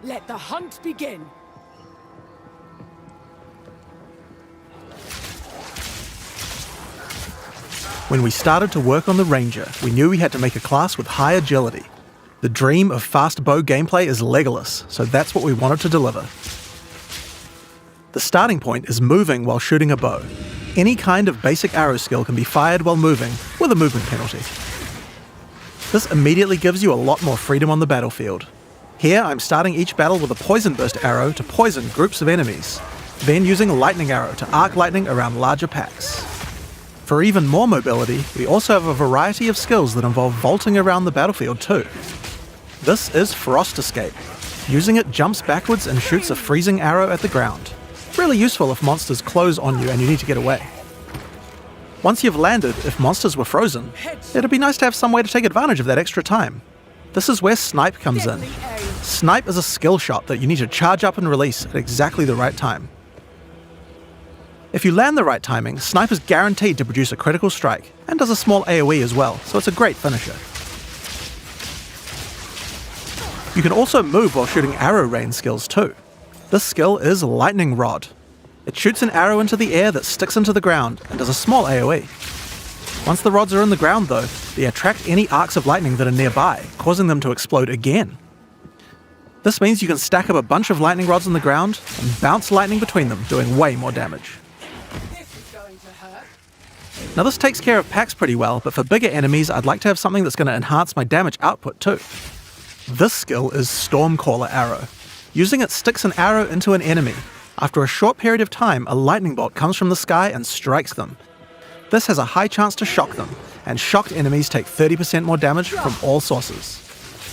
Let the hunt begin. When we started to work on the Ranger, we knew we had to make a class with high agility. The dream of fast bow gameplay is Legolas, so that's what we wanted to deliver. The starting point is moving while shooting a bow. Any kind of basic arrow skill can be fired while moving, with a movement penalty. This immediately gives you a lot more freedom on the battlefield. Here I'm starting each battle with a poison burst arrow to poison groups of enemies, then using a lightning arrow to arc lightning around larger packs. For even more mobility, we also have a variety of skills that involve vaulting around the battlefield too. This is Frost Escape. Using it jumps backwards and shoots a freezing arrow at the ground. Really useful if monsters close on you and you need to get away. Once you've landed, if monsters were frozen, it'd be nice to have some way to take advantage of that extra time. This is where Snipe comes in. Snipe is a skill shot that you need to charge up and release at exactly the right time. If you land the right timing, Snipe is guaranteed to produce a critical strike, and does a small AoE as well, so it's a great finisher. You can also move while shooting arrow rain skills too. This skill is Lightning Rod. It shoots an arrow into the air that sticks into the ground, and does a small AoE. Once the rods are in the ground though, they attract any arcs of lightning that are nearby, causing them to explode again. This means you can stack up a bunch of lightning rods on the ground, and bounce lightning between them, doing way more damage. Now this takes care of packs pretty well, but for bigger enemies I'd like to have something that's going to enhance my damage output too. This skill is Stormcaller Arrow. Using it sticks an arrow into an enemy. After a short period of time, a lightning bolt comes from the sky and strikes them. This has a high chance to shock them, and shocked enemies take 30% more damage from all sources.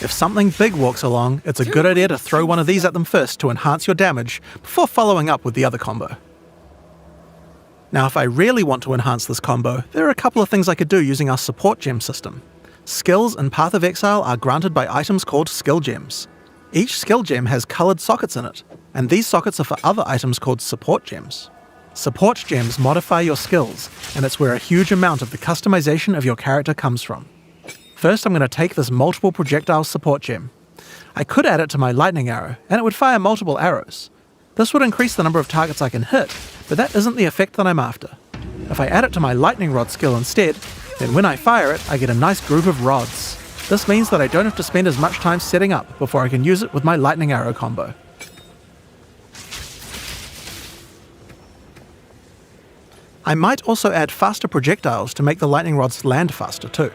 If something big walks along, it's a good idea to throw one of these at them first to enhance your damage, before following up with the other combo. Now if I really want to enhance this combo, there are a couple of things I could do using our support gem system. Skills in Path of Exile are granted by items called skill gems. Each skill gem has coloured sockets in it, and these sockets are for other items called support gems. Support gems modify your skills, and it's where a huge amount of the customization of your character comes from. First I'm going to take this multiple projectile support gem. I could add it to my lightning arrow, and it would fire multiple arrows. This would increase the number of targets I can hit, but that isn't the effect that I'm after. If I add it to my lightning rod skill instead, then when I fire it, I get a nice group of rods. This means that I don't have to spend as much time setting up before I can use it with my lightning arrow combo. I might also add faster projectiles to make the lightning rods land faster too.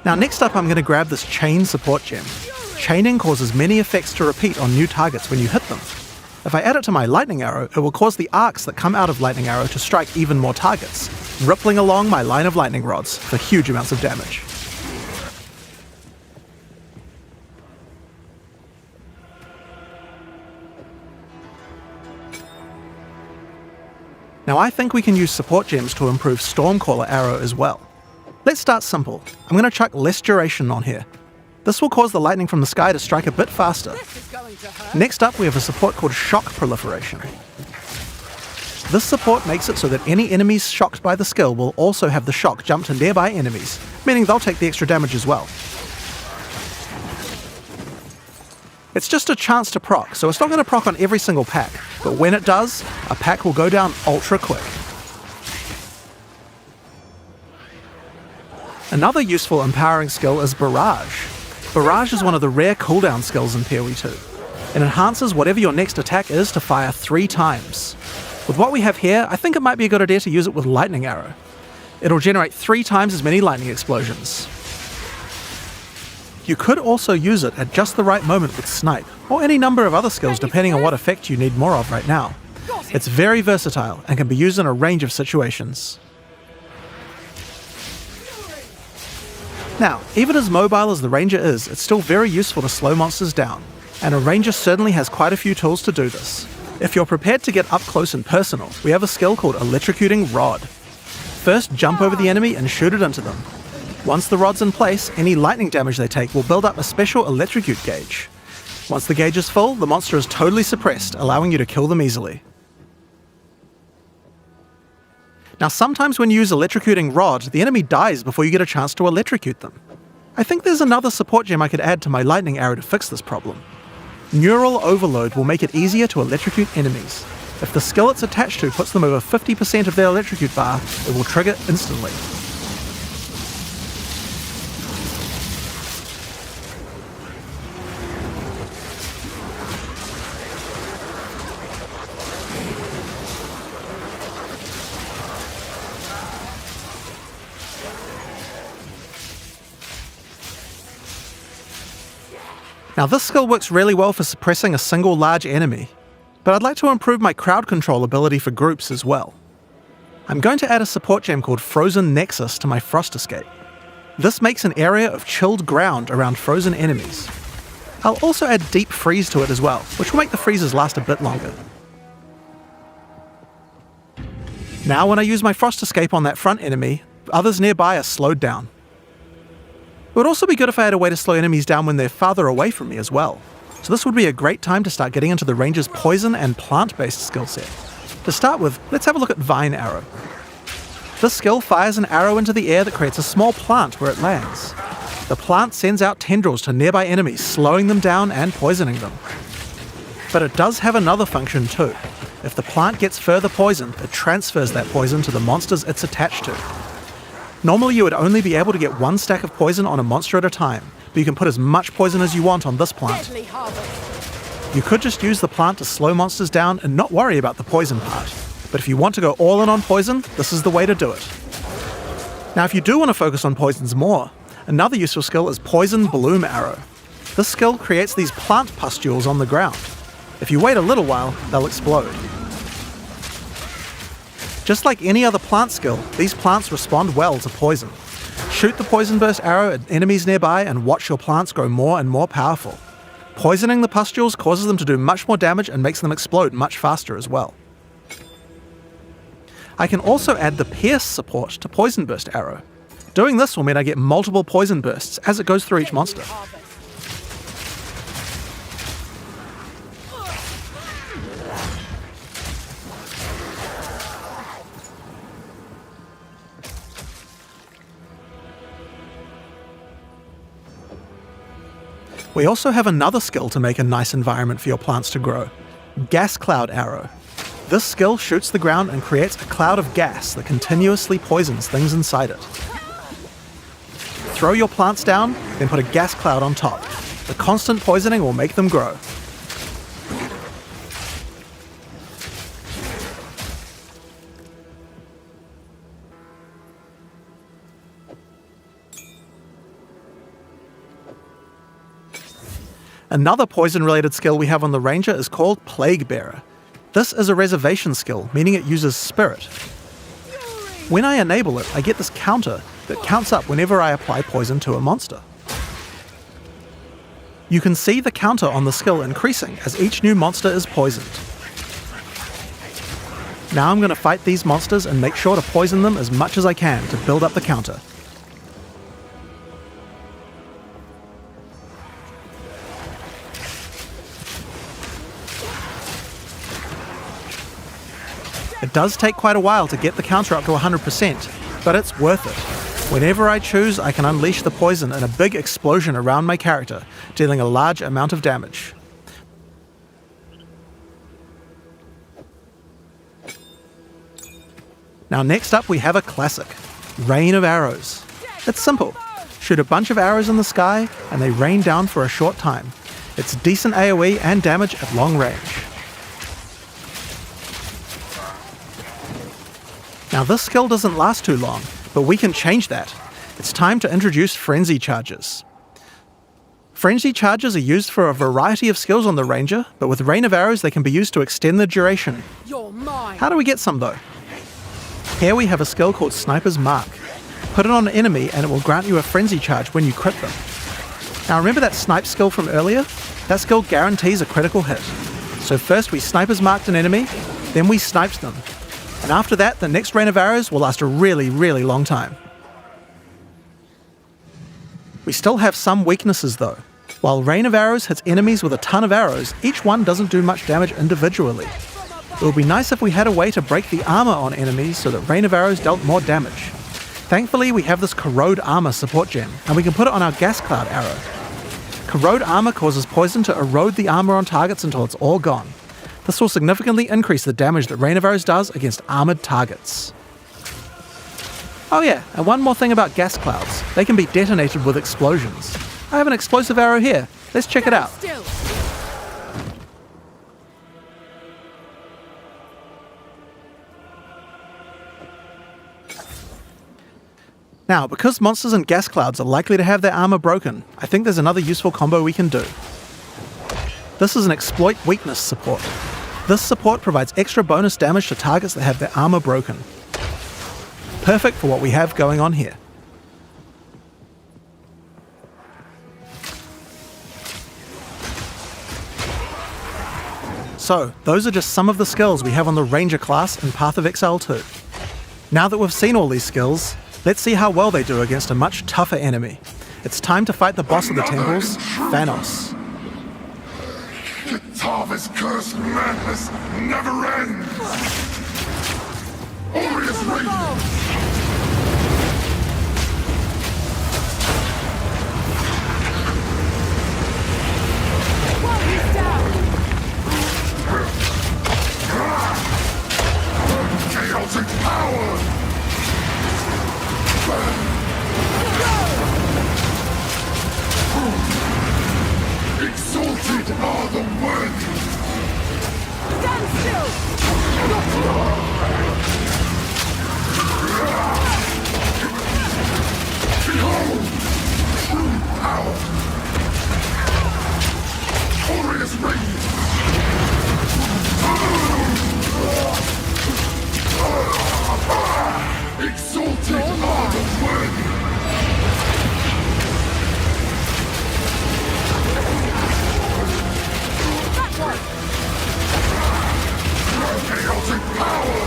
Now next up I'm going to grab this chain support gem. Chaining causes many effects to repeat on new targets when you hit them. If I add it to my lightning arrow, it will cause the arcs that come out of lightning arrow to strike even more targets, rippling along my line of lightning rods for huge amounts of damage. Now I think we can use support gems to improve Stormcaller Arrow as well. Let's start simple. I'm going to chuck less duration on here. This will cause the lightning from the sky to strike a bit faster. Next up we have a support called Shock Proliferation. This support makes it so that any enemies shocked by the skill will also have the shock jump to nearby enemies, meaning they'll take the extra damage as well. It's just a chance to proc, so it's not going to proc on every single pack, but when it does, a pack will go down ultra quick. Another useful empowering skill is Barrage. Barrage is one of the rare cooldown skills in PoE 2. It enhances whatever your next attack is to fire 3 times. With what we have here, I think it might be a good idea to use it with Lightning Arrow. It'll generate 3 times as many lightning explosions. You could also use it at just the right moment with Snipe, or any number of other skills depending on what effect you need more of right now. It's very versatile and can be used in a range of situations. Now, even as mobile as the Ranger is, it's still very useful to slow monsters down, and a Ranger certainly has quite a few tools to do this. If you're prepared to get up close and personal, we have a skill called Electrocuting Rod. First, jump over the enemy and shoot it into them. Once the rod's in place, any lightning damage they take will build up a special electrocute gauge. Once the gauge is full, the monster is totally suppressed, allowing you to kill them easily. Now sometimes when you use Electrocuting Rod, the enemy dies before you get a chance to electrocute them. I think there's another support gem I could add to my lightning arrow to fix this problem. Neural Overload will make it easier to electrocute enemies. If the skill it's attached to puts them over 50% of their electrocute bar, it will trigger instantly. Now this skill works really well for suppressing a single large enemy, but I'd like to improve my crowd control ability for groups as well. I'm going to add a support gem called Frozen Nexus to my Frost Escape. This makes an area of chilled ground around frozen enemies. I'll also add Deep Freeze to it as well, which will make the freezes last a bit longer. Now when I use my Frost Escape on that front enemy, others nearby are slowed down. It would also be good if I had a way to slow enemies down when they're farther away from me as well. So this would be a great time to start getting into the ranger's poison and plant-based skill set. To start with, let's have a look at Vine Arrow. This skill fires an arrow into the air that creates a small plant where it lands. The plant sends out tendrils to nearby enemies, slowing them down and poisoning them. But it does have another function too. If the plant gets further poison, it transfers that poison to the monsters it's attached to. Normally you would only be able to get one stack of poison on a monster at a time, but you can put as much poison as you want on this plant. You could just use the plant to slow monsters down and not worry about the poison part. But if you want to go all in on poison, this is the way to do it. Now if you do want to focus on poisons more, another useful skill is Poison Bloom Arrow. This skill creates these plant pustules on the ground. If you wait a little while, they'll explode. Just like any other plant skill, these plants respond well to poison. Shoot the Poison Burst arrow at enemies nearby and watch your plants grow more and more powerful. Poisoning the pustules causes them to do much more damage and makes them explode much faster as well. I can also add the Pierce support to Poison Burst arrow. Doing this will mean I get multiple poison bursts as it goes through each monster. We also have another skill to make a nice environment for your plants to grow. Gas Cloud Arrow. This skill shoots the ground and creates a cloud of gas that continuously poisons things inside it. Throw your plants down, then put a gas cloud on top. The constant poisoning will make them grow. Another poison-related skill we have on the Ranger is called Plague Bearer. This is a reservation skill, meaning it uses Spirit. When I enable it, I get this counter that counts up whenever I apply poison to a monster. You can see the counter on the skill increasing as each new monster is poisoned. Now I'm going to fight these monsters and make sure to poison them as much as I can to build up the counter. It does take quite a while to get the counter up to 100%, but it's worth it. Whenever I choose, I can unleash the poison in a big explosion around my character, dealing a large amount of damage. Now next up we have a classic, Rain of Arrows. It's simple. Shoot a bunch of arrows in the sky and they rain down for a short time. It's decent AoE and damage at long range. Now this skill doesn't last too long, but we can change that. It's time to introduce Frenzy Charges. Frenzy Charges are used for a variety of skills on the Ranger, but with Rain of Arrows they can be used to extend the duration. You're mine. How do we get some though? Here we have a skill called Sniper's Mark. Put it on an enemy and it will grant you a Frenzy Charge when you crit them. Now remember that snipe skill from earlier? That skill guarantees a critical hit. So first we Sniper's Marked an enemy, then we sniped them. And after that, the next Rain of Arrows will last a really, really long time. We still have some weaknesses though. While Rain of Arrows hits enemies with a ton of arrows, each one doesn't do much damage individually. It would be nice if we had a way to break the armor on enemies so that Rain of Arrows dealt more damage. Thankfully, we have this Corrode Armor support gem, and we can put it on our Gas Cloud arrow. Corrode armor causes poison to erode the armor on targets until it's all gone. This will significantly increase the damage that Rain of Arrows does against armored targets. Oh yeah, and one more thing about gas clouds. They can be detonated with explosions. I have an explosive arrow here. Let's check it out. Now, because monsters and gas clouds are likely to have their armor broken, I think there's another useful combo we can do. This is an exploit weakness support. This support provides extra bonus damage to targets that have their armor broken. Perfect for what we have going on here. So, those are just some of the skills we have on the Ranger class in Path of Exile 2. Now that we've seen all these skills, let's see how well they do against a much tougher enemy. It's time to fight the boss of the temples, Thanos. Kitava's cursed madness never ends! Orius Radiant! Chaotic power! Exalted are the worthy! Stand still! Behold! True power! Orius Radiant! Exalted are the worthy! Chaotic power!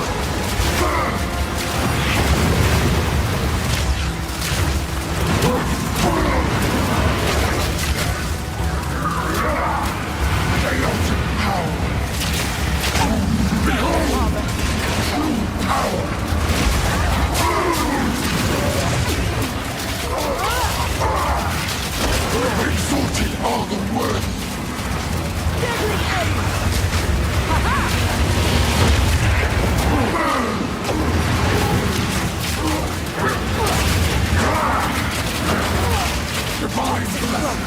Chaotic power! Behold! True power! Exalted are the worthy! Deadly aim! Ha-ha! Divine blessing!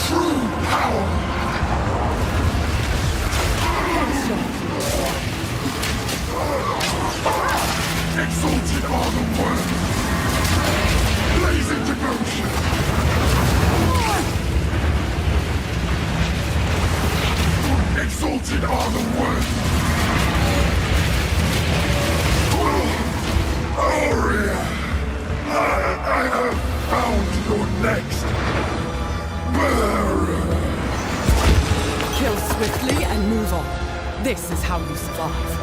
True power! Exalted are the worthy! Blazing devotion! Exalted are the worthy! Aurea! I have found your next bearer! Kill swiftly and move on. This is how you survive.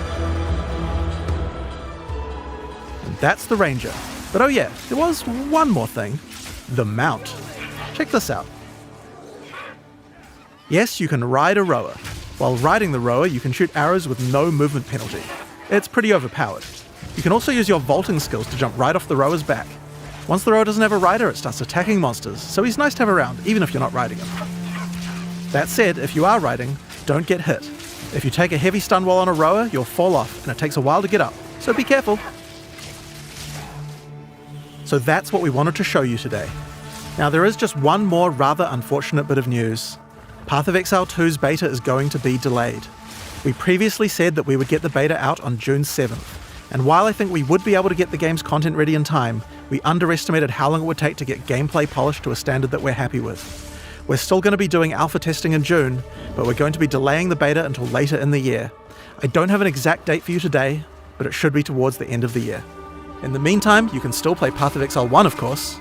That's the Ranger. But oh yeah, there was one more thing. The mount. Check this out. Yes, you can ride a rower. While riding the rower, you can shoot arrows with no movement penalty. It's pretty overpowered. You can also use your vaulting skills to jump right off the rower's back. Once the rower doesn't have a rider, it starts attacking monsters, so he's nice to have around, even if you're not riding him. That said, if you are riding, don't get hit. If you take a heavy stun while on a rower, you'll fall off, and it takes a while to get up, so be careful. So that's what we wanted to show you today. Now there is just one more rather unfortunate bit of news. Path of Exile 2's beta is going to be delayed. We previously said that we would get the beta out on June 7th, and while I think we would be able to get the game's content ready in time, we underestimated how long it would take to get gameplay polished to a standard that we're happy with. We're still going to be doing alpha testing in June, but we're going to be delaying the beta until later in the year. I don't have an exact date for you today, but it should be towards the end of the year. In the meantime, you can still play Path of Exile 1, of course.